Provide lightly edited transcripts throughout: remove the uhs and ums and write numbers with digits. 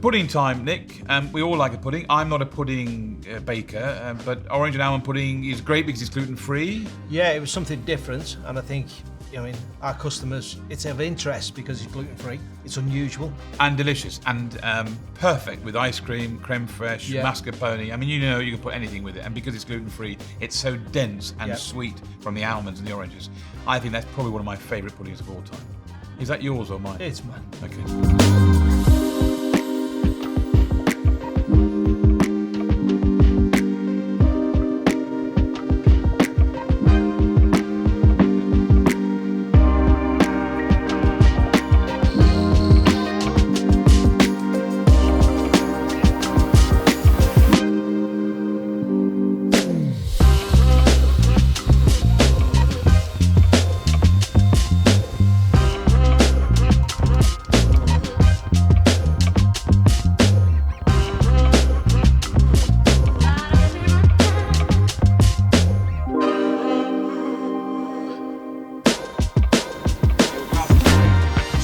pudding time, Nick. We all like a pudding. I'm not a pudding baker, but orange and almond pudding is great because it's gluten-free. Yeah, it was something different, and I think, our customers, it's of interest because it's gluten-free. It's unusual. And delicious, and perfect with ice cream, creme fraiche, mascarpone. I mean, you can put anything with it, and because it's gluten-free, it's so dense and sweet from the almonds and the oranges. I think that's probably one of my favourite puddings of all time. Is that yours or mine? It's mine. Okay.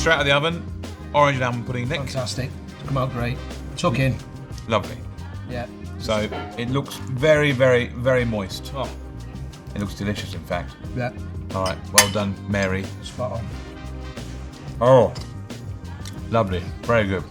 Straight out of the oven, orange and almond pudding, Nick. Fantastic. It's come out great. Tuck in. Lovely. Yeah. So it looks very, very, very moist. Oh. It looks delicious, in fact. Yeah. All right, well done, Mary. Spot on. Oh, lovely, very good.